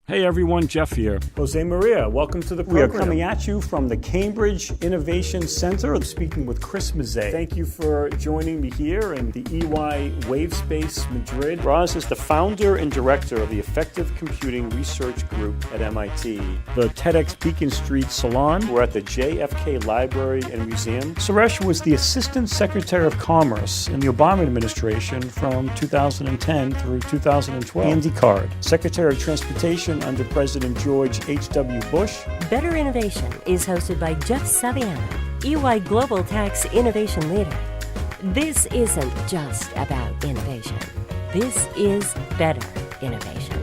Hey everyone, Jeff here. Jose Maria, welcome to the program. We are coming at you from the Cambridge Innovation Center, speaking with Chris Mazzei. Thank you for joining me here in the EY Wavespace Madrid. Roz is the founder and director of the Effective Computing Research Group at MIT. The TEDx Beacon Street Salon. We're at the JFK Library and Museum. Suresh was the Assistant Secretary of Commerce in the Obama administration from 2010 through 2012. Andy Card, Secretary of Transportation under President George H.W. Bush. Better Innovation is hosted by Jeff Saviano, EY Global Tax Innovation Leader. This isn't just about innovation. This is better innovation.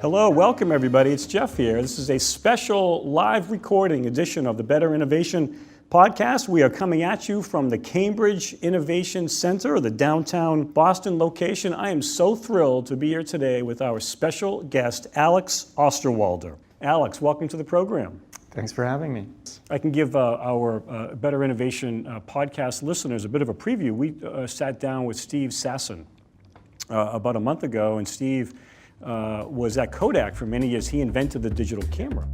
Hello, welcome everybody. It's Jeff here. This is a special live recording edition of the Better Innovation podcast. We are coming at you from the Cambridge Innovation Center, the downtown Boston location. I am so thrilled to be here today with our special guest, Alex Osterwalder. Alex, welcome to the program. Thanks for having me. I can give our Better Innovation podcast listeners a bit of a preview. We sat down with Steve Sasson about a month ago, and Steve was at Kodak for many years. He invented the digital camera.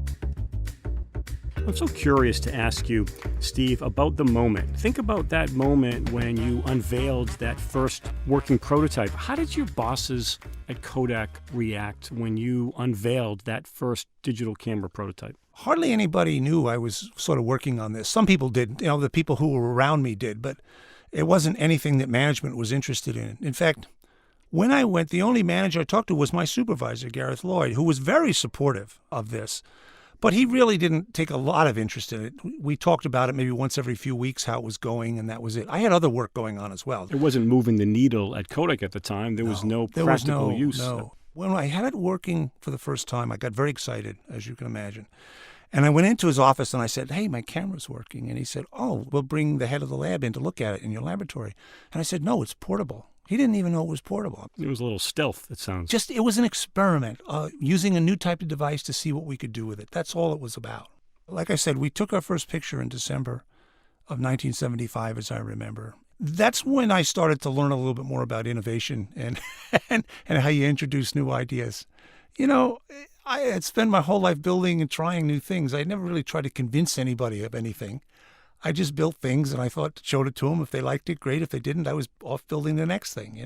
I'm so curious to ask you, Steve, about the moment. Think about that moment when you unveiled that first working prototype. How did your bosses at Kodak react when you unveiled that first digital camera prototype? Hardly anybody knew I was sort of working on this. Some people did, the people who were around me did, but it wasn't anything that management was interested in. In fact, when I went, the only manager I talked to was my supervisor, Gareth Lloyd, who was very supportive of this. But he really didn't take a lot of interest in it. We talked about it maybe once every few weeks, how it was going, and that was it. I had other work going on as well. It wasn't moving the needle at Kodak at the time. There was no practical use. No. When I had it working for the first time, I got very excited, as you can imagine. And I went into his office and I said, "Hey, my camera's working." And he said, "Oh, we'll bring the head of the lab in to look at it in your laboratory." And I said, "No, it's portable." He didn't even know it was portable. It was a little stealth, it sounds. It was an experiment, using a new type of device to see what we could do with it. That's all it was about. Like I said, we took our first picture in December of 1975, as I remember. That's when I started to learn a little bit more about innovation and how you introduce new ideas. I had spent my whole life building and trying new things. I never really tried to convince anybody of anything. I just built things, and I showed it to them. If they liked it, great. If they didn't, I was off building the next thing,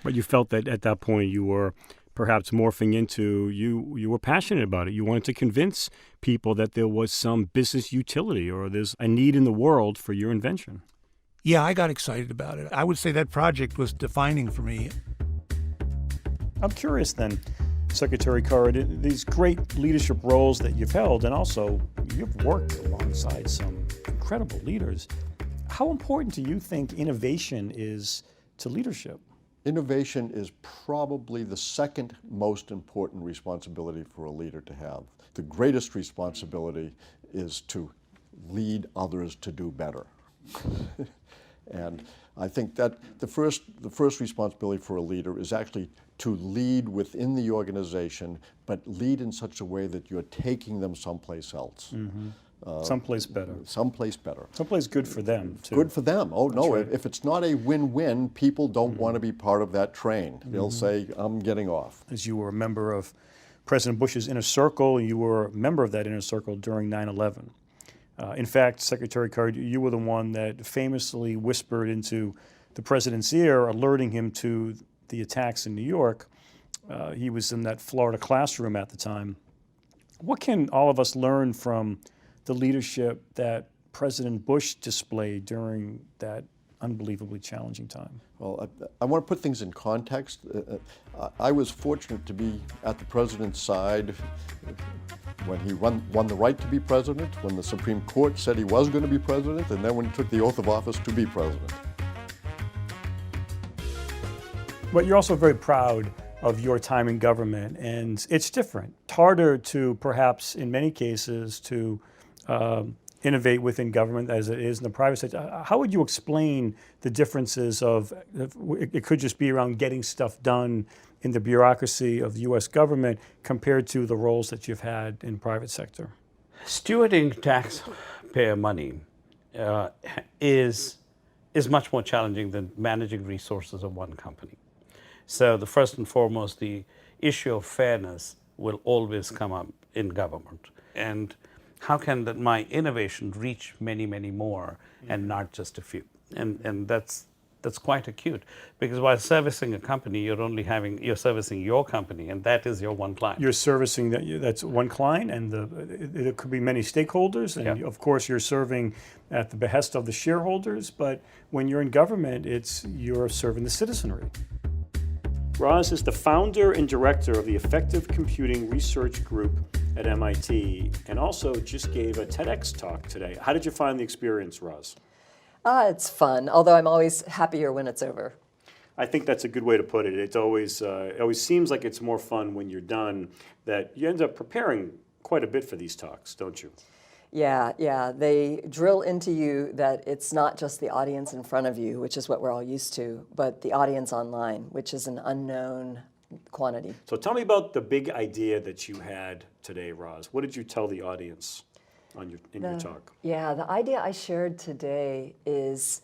But you felt that at that point you were perhaps morphing into, you were passionate about it. You wanted to convince people that there was some business utility or there's a need in the world for your invention. Yeah, I got excited about it. I would say that project was defining for me. I'm curious then, Secretary Card, these great leadership roles that you've held, and also you've worked alongside some incredible leaders. How important do you think innovation is to leadership? Innovation is probably the second most important responsibility for a leader to have. The greatest responsibility is to lead others to do better. And I think that the first responsibility for a leader is actually to lead within the organization, but lead in such a way that you're taking them someplace else. Mm-hmm. Someplace better. Someplace better. Someplace good for them, too. Good for them. Oh, no, right. If it's not a win-win, people don't want to be part of that train. They'll say, "I'm getting off." As you were a member of President Bush's inner circle, you were a member of that inner circle during 9/11. In fact, Secretary Card, you were the one that famously whispered into the president's ear, alerting him to the attacks in New York. He was in that Florida classroom at the time. What can all of us learn from the leadership that President Bush displayed during that unbelievably challenging time? Well, I want to put things in context. I was fortunate to be at the president's side when he won the right to be president, when the Supreme Court said he was going to be president, and then when he took the oath of office to be president. But you're also very proud of your time in government, and it's different. It's harder to, perhaps in many cases, to innovate within government as it is in the private sector. How would you explain the differences of, it could just be around getting stuff done in the bureaucracy of the U.S. government compared to the roles that you've had in private sector? Stewarding taxpayer money is much more challenging than managing resources of one company. So the first and foremost, the issue of fairness will always come up in government. And how can my innovation reach many, many more and not just a few? And that's quite acute, because while servicing a company, you're servicing your company, and that is your one client. You're servicing that's one client, and it could be many stakeholders, and Yeah. of course you're serving at the behest of the shareholders. But when you're in government, you're serving the citizenry. Roz is the founder and director of the Effective Computing Research Group at MIT, and also just gave a TEDx talk today. How did you find the experience, Roz? It's fun, although I'm always happier when it's over. I think that's a good way to put it. It always seems like it's more fun when you're done, that you end up preparing quite a bit for these talks, don't you? Yeah, they drill into you that it's not just the audience in front of you, which is what we're all used to, but the audience online, which is an unknown quantity. So tell me about the big idea that you had today, Roz. What did you tell the audience in your talk? Yeah, the idea I shared today is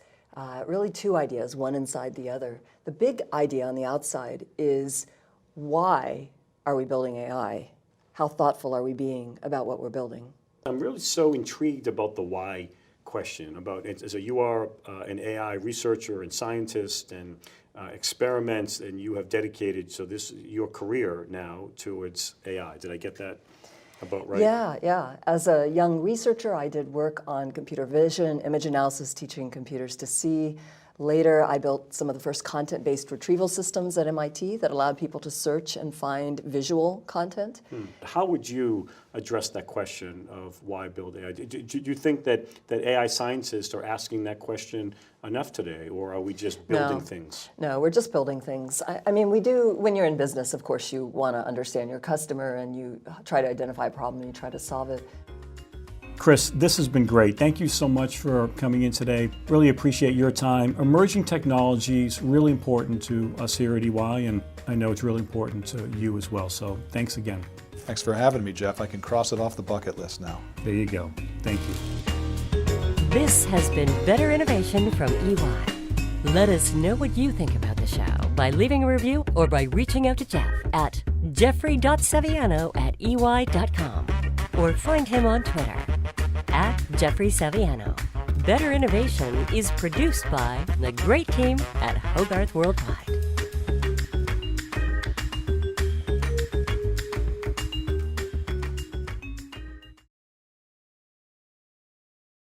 really two ideas, one inside the other. The big idea on the outside is, why are we building AI? How thoughtful are we being about what we're building? I'm really so intrigued about the why question. So you are an AI researcher and scientist and experiments, and you have dedicated your career now towards AI. Did I get that about right? Yeah. As a young researcher, I did work on computer vision, image analysis, teaching computers to see. Later, I built some of the first content-based retrieval systems at MIT that allowed people to search and find visual content. How would you address that question of why build AI? Do you think that AI scientists are asking that question enough today, or are we just building things? No, we're just building things. I mean, we do, when you're in business, of course, you want to understand your customer and you try to identify a problem and you try to solve it. Chris, this has been great. Thank you so much for coming in today. Really appreciate your time. Emerging technology is really important to us here at EY, and I know it's really important to you as well. So thanks again. Thanks for having me, Jeff. I can cross it off the bucket list now. There you go. Thank you. This has been Better Innovation from EY. Let us know what you think about the show by leaving a review or by reaching out to Jeff at jeffrey.saviano@ey.com or find him on Twitter @JeffreySaviano. Better Innovation is produced by the great team at Hogarth Worldwide.